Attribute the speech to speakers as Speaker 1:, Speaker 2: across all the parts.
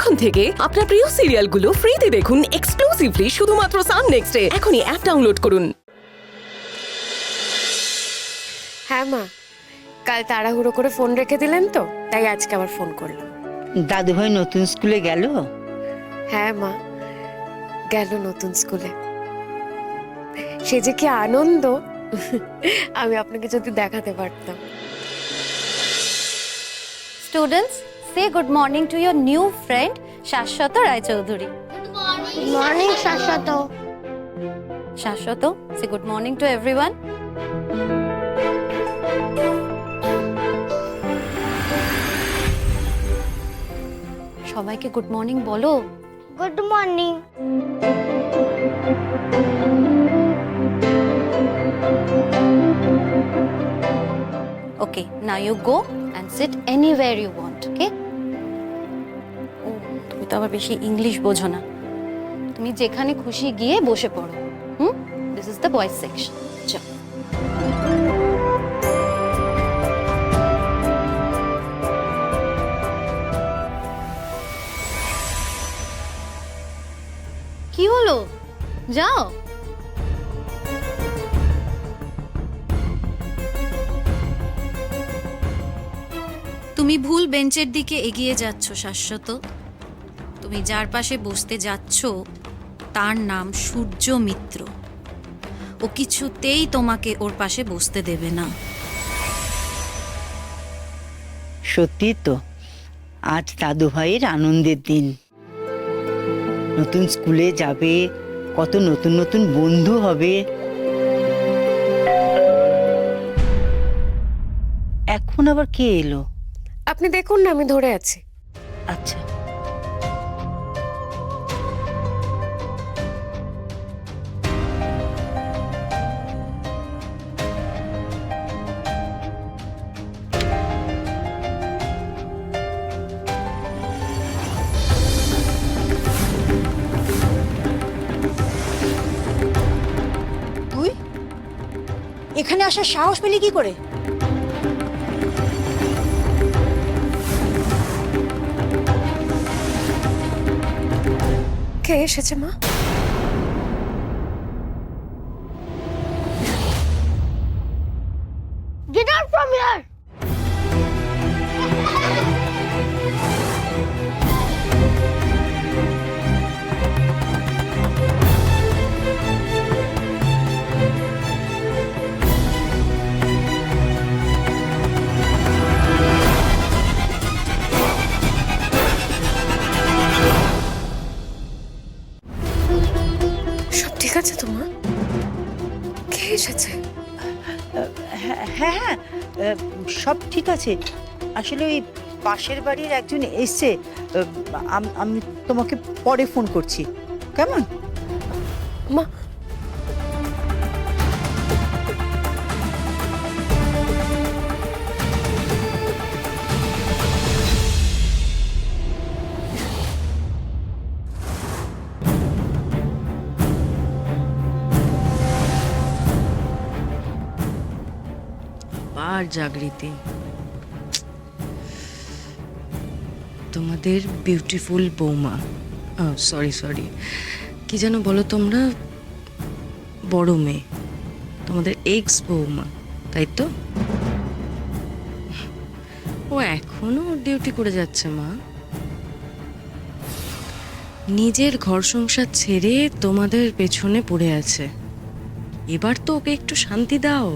Speaker 1: এখন থেকে আপনার প্রিয় সিরিয়ালগুলো ফ্রিতে দেখুন এক্সক্লুসিভলি শুধুমাত্র সান নেক্সটে। এখনই অ্যাপ ডাউনলোড করুন।
Speaker 2: হ্যাঁ মা, কাল তাড়াহুড়ো করে ফোন রেখে দিলেন তো, তাই আজকে আবার ফোন করলাম।
Speaker 3: দাদুভাই নতুন স্কুলে গেল?
Speaker 2: হ্যাঁ মা, গেল নতুন স্কুলে। সে যে কি আনন্দ, আমি আপনাকে যদি দেখাতে পারতাম।
Speaker 4: Students, say good morning to your new friend Shashwata Rai Chaudhuri.
Speaker 5: Good morning, Shashwato.
Speaker 4: Shashwato, say good morning to everyone. সবাইকে গুড মর্নিং বলো।
Speaker 5: Good morning.
Speaker 4: Okay, now you go and sit anywhere you want, okay? ও তুমি তো আবার বেশি English বোঝো না, তুমি যেখানে খুশি গিয়ে বসে পড়ো। This is the boys section. চল। কি হলো, যাও। তুমি ভুল বেঞ্চের দিকে এগিয়ে যাচ্ছ শাশ্বত। তুমি যার পাশে বসতে যাচ্ছ তার নাম সূর্য মিত্র। ও কিছুতেই তোমাকে ওর পাশে বসতে দেবে না।
Speaker 3: সত্যি তো, আজ দাদুভাইয়ের আনন্দের দিন। নতুন স্কুলে যাবে, কত নতুন নতুন বন্ধু হবে। এখন আবার কে এলো?
Speaker 2: আপনি দেখুন না, আমি ধরে আছি।
Speaker 3: আচ্ছা,
Speaker 6: তুই এখানে আসার সাহস পেলি কি করে?
Speaker 2: কে এসেছে মা?
Speaker 5: Get out from here.
Speaker 2: সব ঠিক আছে তো মা? কে এসেছে?
Speaker 3: হ্যাঁ হ্যাঁ, সব ঠিক আছে। আসলে ওই পাশের বাড়ির একজন এসছে। আমি তোমাকে পরে ফোন করছি, কেমন?
Speaker 2: মা,
Speaker 7: আর জাগৃতি, তোমাদের বিউটিফুল বৌমা, সরি কি যেন বলো তোমরা, বড় মেয়ে, তোমাদের এক্স বৌমা, তাই তো? ও এখনো ডিউটি করে যাচ্ছে মা। নিজের ঘর সংসার ছেড়ে তোমাদের পেছনে পড়ে আছে। এবার তো ওকে একটু শান্তি দাও।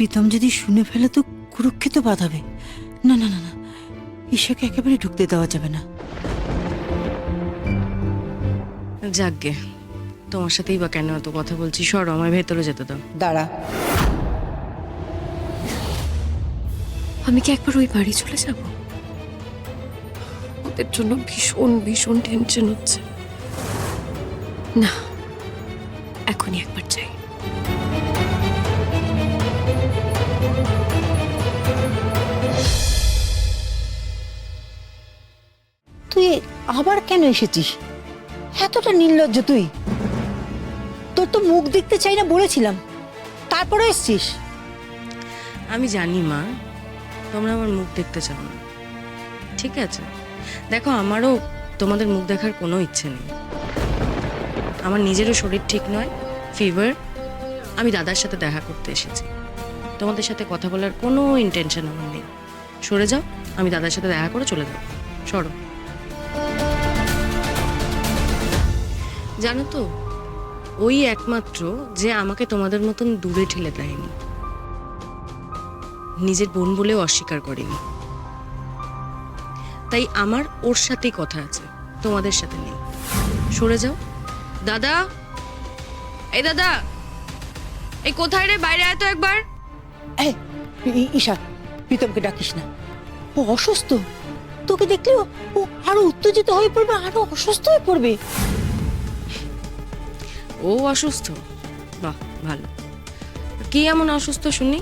Speaker 6: প্রীতম যদি শুনে ফেলে তো কুরুক্ষেত্র বাঁধাবে। না না না না, ঈশাকে একেবারে ঢুকতে দেওয়া যাবে না।
Speaker 7: যাকগে, তোমার সাথেই বা কেন এত কথা বলছি, সরো, আমায় ভেতরে যেতে দাও।
Speaker 6: দাঁড়া,
Speaker 2: আমি কি একবার ওই বাড়ি চলে যাব? ওদের জন্য ভীষণ ভীষণ টেনশন হচ্ছে। না, এখনই একবার চাই।
Speaker 6: তুই আবার কেন এসেছিস? এতটা নির্লজ্জ তুই। তোর তো মুখ দেখতে চাই না বলেছিলাম, তারপরে এসেছিস।
Speaker 7: আমি জানি মা, তোমরা আমার মুখ দেখতে চাও না, ঠিক আছে? দেখো, আমারও তোমাদের মুখ দেখার কোনো ইচ্ছে নেই। আমার নিজেরও শরীর ঠিক নয়, ফিভার। আমি দাদার সাথে দেখা করতে এসেছি, তোমাদের সাথে কথা বলার কোনো ইন্টেনশন আমার নেই। সরে যাও, আমি দাদার সাথে দেখা করে চলে যাবো। সরো। জানো তো, ওই একমাত্র যে আমাকে তোমাদের মতন দূরে ঠেলে দেয়নি, নিজের বোন বলেও অস্বীকার করেনি। তাই আমার ওর সাথেই কথা আছে, তোমাদের সাথে নেই। সরে যাও। দাদা, এই দাদা, এই কোথায় রে? বাইরে আয় তো একবার।
Speaker 6: এই ঈশা, প্রীতমকে ডাকিস না, ও অসুস্থ। তোকে দেখলে ও আরো উত্তেজিত হয়ে পড়বে, আরো অসুস্থ হয়ে পড়বে।
Speaker 7: ও অসুস্থ? বাহ, ভালো। কি এমন অসুস্থ শুনি?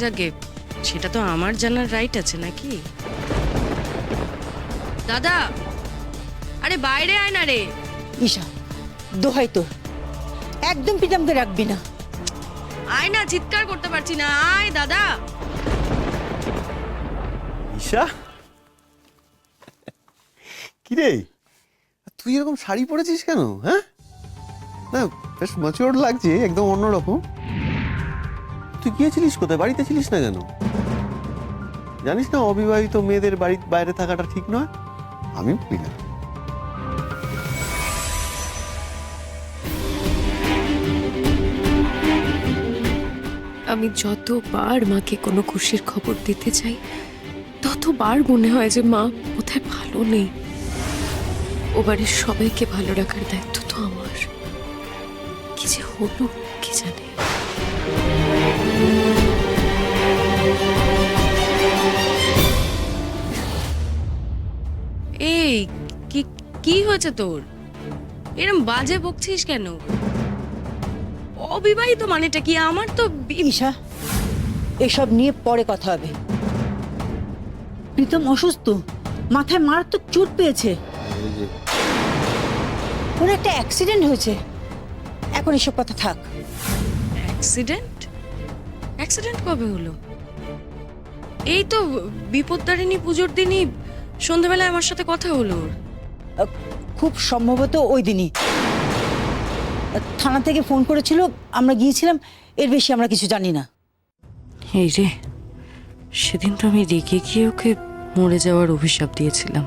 Speaker 7: যাকে, সেটা তো আমার জানার রাইট আছে নাকি? দাদা, আরে বাইরে আয় না রে।
Speaker 6: ঈশা, দোহাই তোর, একদম প্রীতমকে রাখবি না।
Speaker 7: আয় না, চিৎকার করতে পারছি না। আয় দাদা।
Speaker 8: ঈশা, কিরে তুই এরকম শাড়ি পরেছিস কেন? হ্যাঁ, না বেশ ম্যাচিওর লাগছে, একদম অন্যরকম। তুই গিয়েছিলিস কোথায়? বাড়িতে ছিলিস না কেন? জানিস না অবিবাহিত মেয়েদের বাড়ির বাইরে থাকাটা ঠিক নয়? আমি বলি না।
Speaker 2: আমি যতবার মাকে কোনো খুশির খবর দিতে চাই, ততবার মনে হয় যে মা কোথায় ভালো নেই। ও বাড়ির সবাইকে ভালো রাখার দায়িত্ব তো আমার। কি যে হলো কি জানে।
Speaker 7: এই কি কি হয়েছে তোর? এরম বাজে বকছিস কেন? অবিবাহিত মানেটা কি? আমার তো
Speaker 6: ঈশা, এসব নিয়ে পরে কথা হবে। প্রীতম অসুস্থ, মাথায় মারাত্মক চোট পেয়েছে, ওর একটা অ্যাক্সিডেন্ট হয়েছে। এখন এসব কথা থাক।
Speaker 7: অ্যাক্সিডেন্ট? অ্যাক্সিডেন্ট কবে হলো? এই তো বিপত্তারিণী পুজোর দিনই সন্ধ্যাবেলায় আমার সাথে কথা হলো ওর।
Speaker 6: খুব সম্ভবত ওই দিনই থানা থেকে ফোন করেছিল, আমরা গিয়েছিলাম। এর বেশি আমরা কিছু জানি না।
Speaker 7: এই রে, সেদিন তো আমি রেগে গিয়ে ওকে মরে যাওয়ার অভিশাপ দিয়েছিলাম।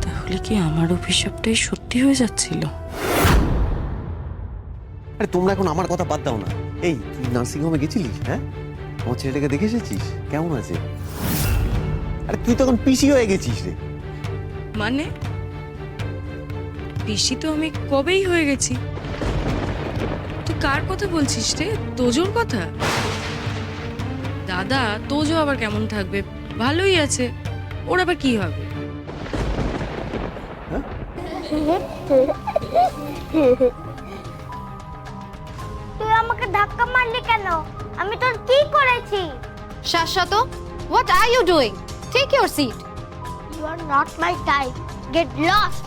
Speaker 7: তাহলে কি আমার অভিশাপটাই সত্যি হয়ে যাচ্ছিল?
Speaker 8: আরে তোমরা এখন আমার কথা বাদ দাও না। এই তুই নার্সিং হোমে গেছিলিস? হ্যাঁ, আমার ছেলেটাকে দেখে এসেছিস? কেমন আছে? আরে তুই তখন পিসি হয়ে গেছিস রে।
Speaker 7: মানে পিসি তো আমি কবেই হয়ে গেছি। তুই কার কথা বলছিস রে? তোজোর কথা? দাদা, তোজো আবার কেমন থাকবে? ভালোই আছে। ওর আবার কি হবে?
Speaker 5: তুই আমাকে ধাক্কা মারলি কেন? আমি তোর কি করেছি?
Speaker 4: শাশ্বত, what are you doing? Take your seat.
Speaker 5: You are not my type. Get lost.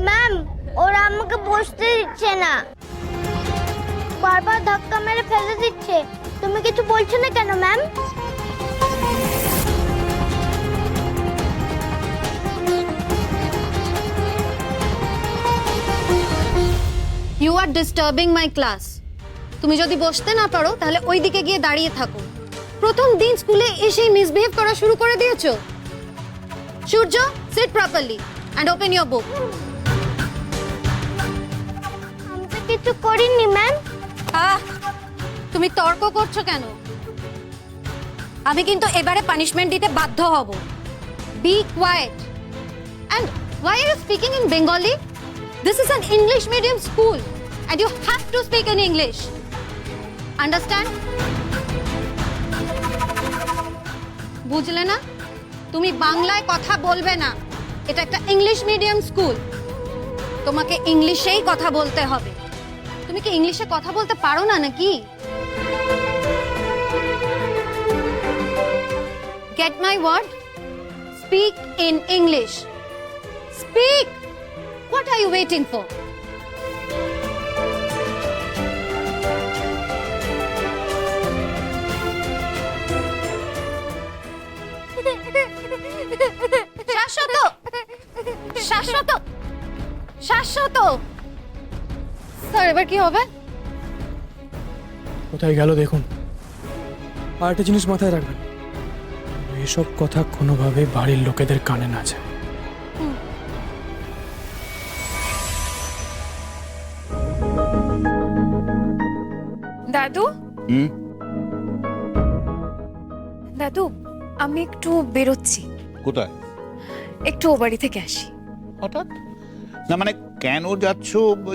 Speaker 5: Ma'am, ওরা আমাকে বসতে দিচ্ছে না, বারবার ধাক্কা মেরে ফেলে দিচ্ছে। তুমি কিছু বলছো না কেন ma'am?
Speaker 4: You are disturbing my class. তুমি যদি বসতে না পারো তাহলে ওই দিকে গিয়ে দাঁড়িয়ে থাকো। প্রথম দিন স্কুলে এসেই মিসবিহেভ করা শুরু করে দিয়েছো। সূর্য, sit properly and open your book.
Speaker 5: আমি তো কিছু করিনি ম্যাম।
Speaker 4: তুমি তর্ক করছো কেন? আমি কিন্তু এবারে পানিশমেন্ট দিতে বাধ্য হব। Be quiet. And why are you speaking in Bengali? This is an English medium school and you have to speak in English. Understand? বুঝলে না? তুমি বাংলায় কথা বলবে না। এটা একটা ইংলিশ মিডিয়াম স্কুল, তোমাকে ইংলিশেই কথা বলতে হবে। তুমি কি ইংলিশে কথা বলতে পারো না নাকি? Get my word, speak in English, speak. What are you waiting for? Shashwat, Shashwat, Shashwat. Sir এবার কি হবে?
Speaker 9: কোথায় গেল দেখুন। আর একটা জিনিস মাথায় রাখবেন, এসব কথা কোনোভাবে বাড়ির লোকেদের কানে না যায়।
Speaker 2: দাদু, দাদু আমি একটু বেরোচ্ছি,
Speaker 10: কোথায়?
Speaker 2: একটু ও বাড়ি থেকে আসি।
Speaker 10: হঠাৎ? না মানে কেন যাচ্ছ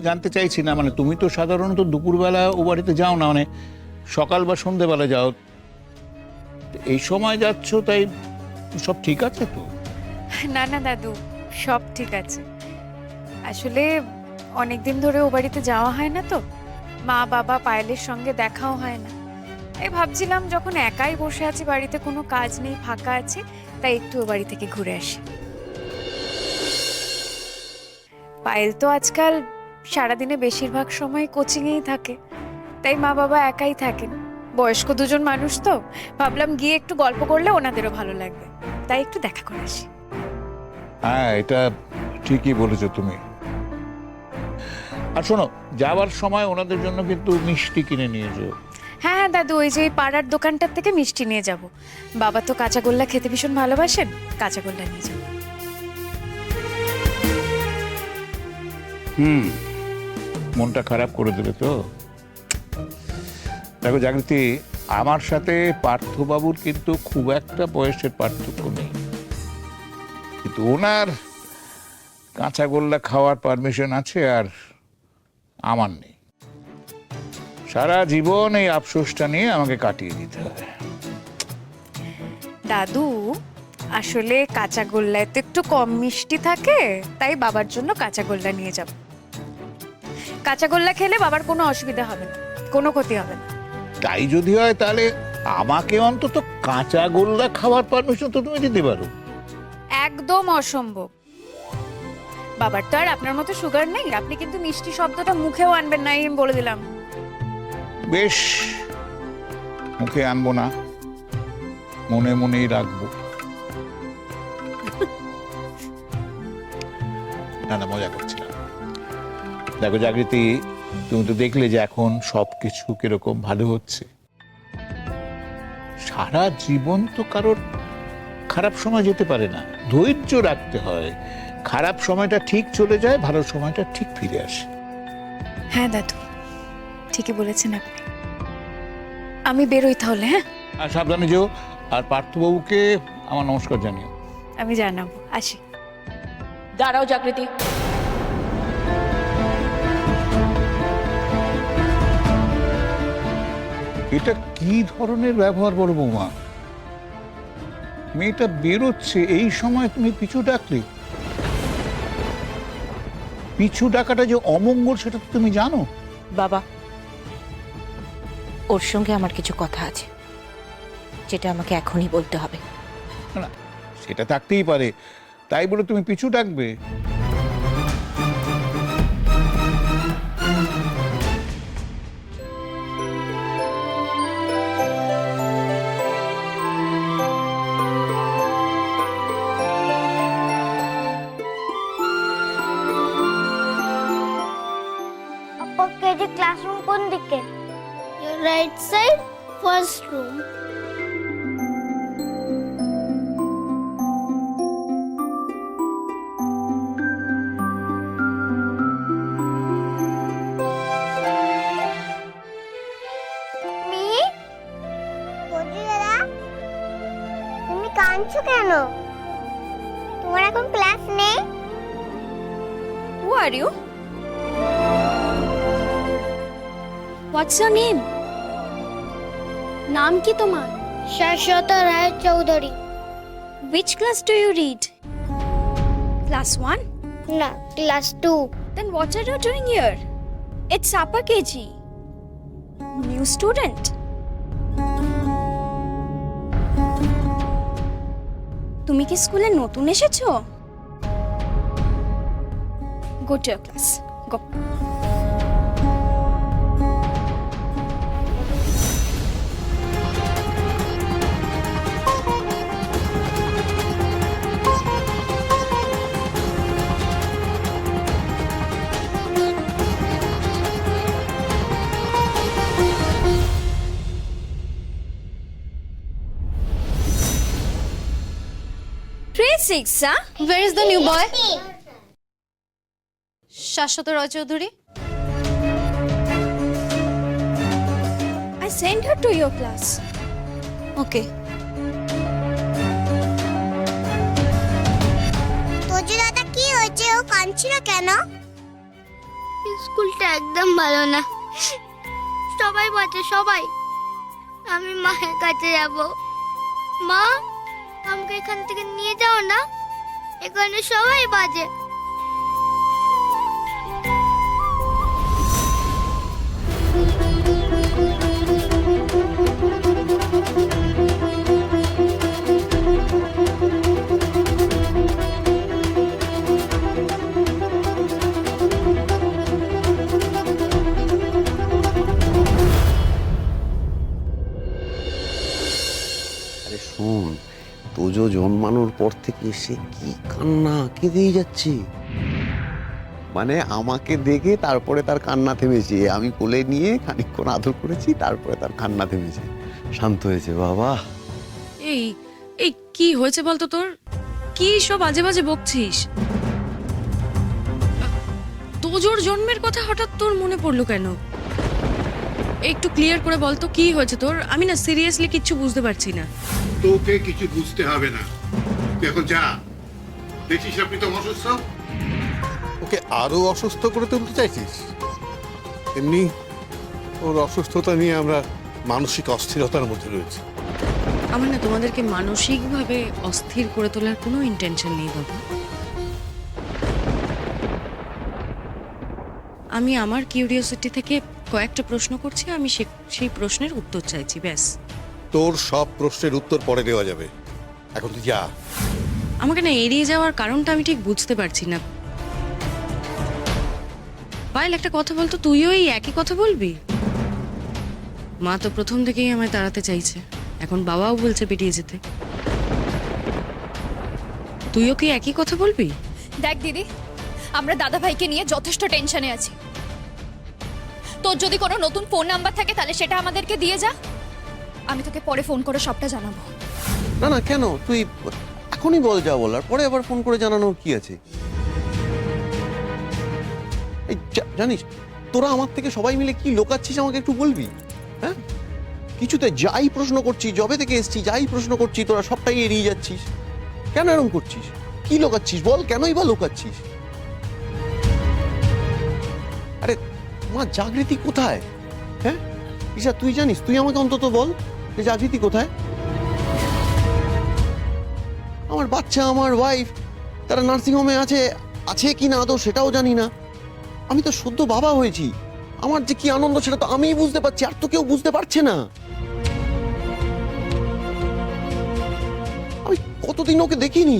Speaker 10: জানতে চাইছি না, মানে তুমি তো সাধারণত দুপুরবেলা ও বাড়িতে যাও না, মানে সকাল বা সন্ধেবেলা যাও, এই সময় যাচ্ছ, তাই সব ঠিক আছে তো?
Speaker 2: না না দাদু, সব ঠিক আছে। আসলে অনেকদিন ধরে ও বাড়িতে যাওয়া হয় না তো, মা বাবা পায়েলের সঙ্গে দেখাও হয় না। এই ভাবছিলাম যখন একাই বসে আছি বাড়িতে, কোনো কাজ নেই, ফাঁকা আছে, তাই একটু ও বাড়ি থেকে ঘুরে আসি। পায়েল তো আজকাল সারাদিনে বেশিরভাগ সময় কোচিংয়েই থাকে, তাই মা বাবা একাই থাকেন। বয়স্ক দুজন মানুষ তো, ভাবলাম গিয়ে একটু গল্প করলে ওনাদেরও ভালো লাগবে, তাই একটু দেখা করে আসি।
Speaker 10: হ্যাঁ, এটা ঠিকই বলেছো তুমি। আর শোনো, যাওয়ার সময় ওনাদের জন্য কিন্তু মিষ্টি কিনে নিয়ে যেও।
Speaker 2: হ্যাঁ হ্যাঁ দাদু, ওই যে পাড়ার দোকানটার থেকে মিষ্টি নিয়ে যাব। বাবা তো কাঁচাগোল্লা খেতে ভীষণ ভালোবাসেন, কাঁচাগোল্লা নিয়ে যাব।
Speaker 10: মনটা খারাপ করে দেবে তো। দেখো জাগৃতি, আমার সাথে পার্থবাবুর কিন্তু খুব একটা বয়সের পার্থক্য নেই, কিন্তু ওনার কাঁচাগোল্লা খাওয়ার পারমিশন আছে আর আমার নেই। সারা জীবন এই আফসোসটা নিয়ে আমাকে কাটিয়ে দিতে হবে।
Speaker 2: দাদু আসলে কাঁচাগোল্লায় তো একটু কম মিষ্টি থাকে, তাই বাবার জন্য কাঁচাগোল্লা নিয়ে যাব। কাঁচাগোল্লা খেলে বাবার কোনো অসুবিধা হবে না, কোনো ক্ষতি হবে না।
Speaker 10: তাই যদি হয় তাহলে আমাকে অন্তত কাঁচাগোল্লা খাওয়ার পারমিশন তো তুমি দিতে পারো।
Speaker 2: একদম অসম্ভব। বাবার তো আর আপনার মতো সুগার নেই, আপনি কিন্তু মিষ্টি শব্দটা মুখেও আনবেন না, আমি বলে দিলাম।
Speaker 10: বেশ, মুখে আনবো না, মনে মনেই রাখবো। না না, মজা করছিলাম। দেখো জাগৃতি, তুমি তো দেখলে যে এখন সবকিছু কিরকম ভালো হচ্ছে। সারা জীবন তো কারোর খারাপ সময় যেতে পারে না, ধৈর্য রাখতে হয়। খারাপ সময়টা ঠিক চলে যায়, ভালো সময়টা ঠিক ফিরে আসে।
Speaker 2: হ্যাঁ দাদু, ঠিকই বলেছেন আপনি। আমি বেরোই তাহলে। হ্যাঁ,
Speaker 10: আর সাবধানে যেও, আর পার্থবাবুকে আমার নমস্কার জানিও।
Speaker 2: আমি জানাবো, আসি।
Speaker 1: দাঁড়াও জাগৃতি,
Speaker 10: এটা কি ধরনের ব্যবহার বলো বৌমা? মেয়েটা বেরোচ্ছে, এই সময় তুমি পিছু ডাকলে? পিছু ডাকাটা যে অমঙ্গল সেটা তো তুমি জানো।
Speaker 6: বাবা, ওর সঙ্গে আমার কিছু কথা আছে, যেটা আমাকে এখনই বলতে হবে।
Speaker 10: না, সেটা থাকতেই পারে, তাই বলে তুমি পিছু ডাকবে?
Speaker 5: আপা কেজি ক্লাসরুম কোন দিকে? Right side, first room. তুমি কাঁদছো কেন? তোমার এখন ক্লাস নেই?
Speaker 4: Who are you? What's your name? নাম কি তোমার?
Speaker 5: শাশ্বত রায় Chowdhury.
Speaker 4: Which class do you read?
Speaker 5: Class 1? No, class 2. Then what are you doing here? It's upper KG. New student. তুমি কি স্কুলে নতুন এসেছো? Go to your class. Go. Grade 6, huh?
Speaker 4: Where is the new boy? Shashwata Roy Chowdhury.
Speaker 5: I sent her to your class.
Speaker 4: ওকে।
Speaker 5: তোজো দাদা কি হয়েছে, ও কাঁদছিল কেন? স্কুলটা একদম ভালো না, সবাই বলছে সবাই। আমি মায়ের কাছে যাব। মা, আমাকে এখান থেকে নিয়ে যাও না, এখানে সবাই বাজে।
Speaker 8: আরে শোন, তোজো জন্মানোর পর থেকে সে কি কান্না কেঁদেই যাচ্ছে। মানে আমাকে দেখে তারপরে তার কান্না থেমেছে। আমি কোলে নিয়ে খানিকক্ষণ আদর করেছি, তারপরে তার কান্না থেমেছে, শান্ত হয়েছে। বাবা,
Speaker 7: এই এই কি হয়েছে বলতো তোর? কি সব আজে বাজে বকছিস? তোজোর জন্মের কথা হঠাৎ তোর মনে পড়লো কেন? একটু ক্লিয়ার করে বলতো কি হয়েছে তোর? আমি না সিরিয়াসলি কিচ্ছু বুঝতে পারছি না।
Speaker 11: তোকে কিছু বুঝতে হবে না, তুই এখন যা। দেখিস আপনি তো অসুস্থ, ওকে আরো অসুস্থ করে তুলতে চাইছিস। এমনি ওর অসুস্থতা নিয়ে আমরা মানসিক অস্থিরতার মধ্যে রয়েছি।
Speaker 7: আমার না তোমাদেরকে মানসিকভাবে অস্থির করে তোলার কোনো ইন্টেনশন নেই বাবা। আমি আমার কিউরিওসিটি থেকে কয়েকটা প্রশ্ন করছি, আমি সেই প্রশ্নের উত্তর চাইছি, ব্যাস।
Speaker 11: তোর সব প্রশ্নের উত্তর পরে দেওয়া যাবে, এখন তুই যা।
Speaker 7: আমাকে না এড়িয়ে যাওয়ার কারণটা আমি ঠিক বুঝতে পারছি না। পায়েল, একটা কথা বলতো, তুইও এই একই কথা বলবি? মা তো প্রথম থেকেই আমায় তাড়াতে চাইছে, এখন বাবাও বলছে বেরিয়ে যেতে। তুইও কি একই কথা বলবি?
Speaker 12: দেখ দিদি, আমরা দাদা ভাইকে নিয়ে যথেষ্ট টেনশনে আছি। তোর যদি কোনো নতুন ফোন নাম্বার থাকে তাহলে সেটা আমাদেরকে দিয়ে যা, আমি তোকে পরে ফোন করে সবটা জানাবো।
Speaker 8: না না, কেন? তুই এখনই বল যা বলার, পরে আবার ফোন করে জানানোর কি আছে? এই জানিস, তোরা আমার থেকে সবাই মিলে কি লোকাচ্ছিস আমাকে একটু বলবি? হ্যাঁ, কিছুতে যাই প্রশ্ন করছি, যবে থেকে এসছি যাই প্রশ্ন করছি, তোরা সবটাই এড়িয়ে যাচ্ছিস। কেন এরকম করছিস? কি লোকাচ্ছিস বল, কেনই বা লোকাচ্ছিস? আরে মা, জাগৃতি কোথায়? হ্যাঁ ঈশা, তুই জানিস? তুই আমাকে অন্তত বল যে জাগৃতি কোথায়? আমার বাচ্চা, আমার ওয়াইফ, তারা নার্সিংহোমে আছে কি না আদৌ সেটাও জানি না। আমি তো সদ্য বাবা হয়েছি, আমার যে কি আনন্দ সেটা তো আমিই বুঝতে পারছি, আর তো কেউ বুঝতে পারছে না। আমি কতদিন ওকে দেখিনি,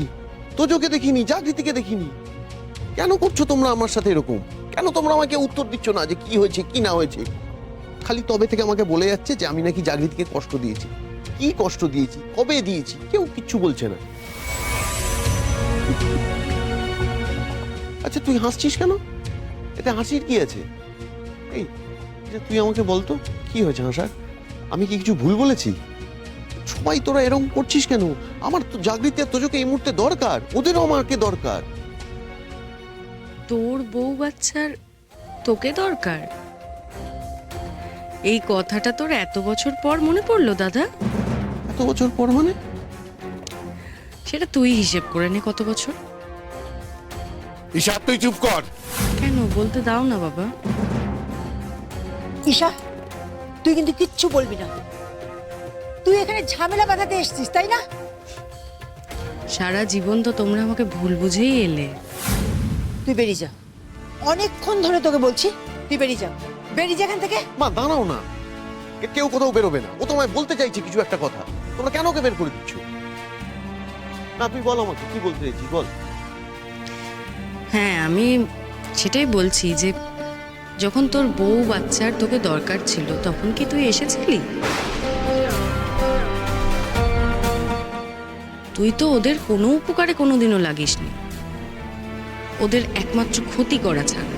Speaker 8: তোজোকে দেখিনি, জাগৃতিকে দেখিনি। কেন করছো তোমরা আমার সাথে এরকম? কেন তোমরা আমাকে উত্তর দিচ্ছ না যে কি হয়েছে কি না হয়েছে? খালি তবে থেকে আমাকে বলে যাচ্ছে যে আমি নাকি জাগৃতিকে কষ্ট দিয়েছি। কি কষ্ট দিয়েছি, কবে দিয়েছি? কেউ কিচ্ছু বলছে না। আচ্ছা, তুই হাসছিস কেন? এতে হাসির কি আছে? এই তুই আমাকে বলতো কি হয়েছে হাসার? আমি কি কিছু ভুল বলেছি? সবাই তোরা এরকম করছিস কেন? আমার তো জাগৃতি আর তোজোকে এই মুহূর্তে দরকার, ওদেরও আমাকে দরকার।
Speaker 7: তোর বউ বাচ্চার তোকে দরকার? এই কথাটা তোর এত বছর পর মনে পড়লো দাদা?
Speaker 8: এত বছর পর মানে?
Speaker 7: সেটা তুই হিসেব করে নে, কত বছর।
Speaker 11: ঈশা, তুই চুপ কর।
Speaker 7: কেন বলতে দাও না বাবা।
Speaker 6: ঈশা, তুই কিন্তু কিচ্ছু বলবি না। তুই এখানে ঝামেলা বাঁধাতে এসেছিস, তাই না?
Speaker 7: সারা জীবন তো তোমরা আমাকে ভুল বুঝেই এলে।
Speaker 6: তুই বেরিয়ে যা, অনেকক্ষণ ধরে তোকে বলছি তুই বেরিয়ে যা, বেরিয়ে যা এখান থেকে।
Speaker 8: মা দাঁড়াও না, কেউ কোথাও বেরোবে না। ও তোমায় বলতে চাইছে কিছু একটা কথা, তোমরা কেন ওকে বের করে দিচ্ছ? না তুই বল আমাকে কি বলতে চাইছিস, বল।
Speaker 7: হ্যাঁ, আমি সেটাই বলছি যে যখন তোর বউ বাচ্চার তোকে দরকার ছিল তখন কি তুই এসেছিলি? তুই তো ওদের কোনো উপকারে কোনোদিনও লাগিসনি, ওদের একমাত্র ক্ষতি করা ছাড়া।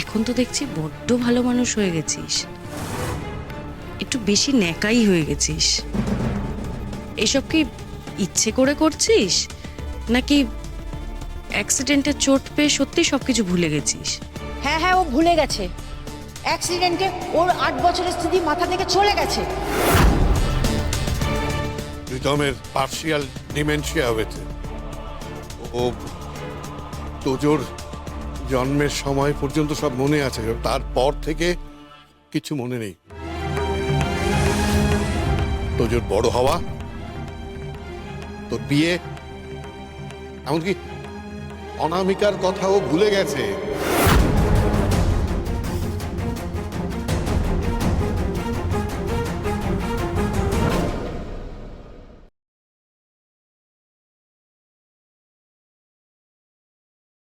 Speaker 7: এখন তো দেখছি বড্ড ভালো মানুষ হয়ে গেছিস, একটু বেশি ন্যাকাই হয়ে গেছিস। এসব কি ইচ্ছে করে করছিস নাকি অ্যাক্সিডেন্টে চোট পেয়ে সত্যি সবকিছু ভুলে গেছিস?
Speaker 6: হ্যাঁ হ্যাঁ, ও ভুলে গেছে। অ্যাক্সিডেন্টে ওর 8 বছরের স্মৃতি মাথা থেকে চলে গেছে।
Speaker 11: প্রীতমের পার্শিয়াল ডিমেনশিয়া হয়েছে। ও তোজোর জন্মের সময় পর্যন্ত সব মনে আছে, তারপর থেকে কিছু মনে নেই। তোজোর বড় হওয়া, তোর বিয়ে, এমনকি অনামিকার কথাও ভুলে গেছে।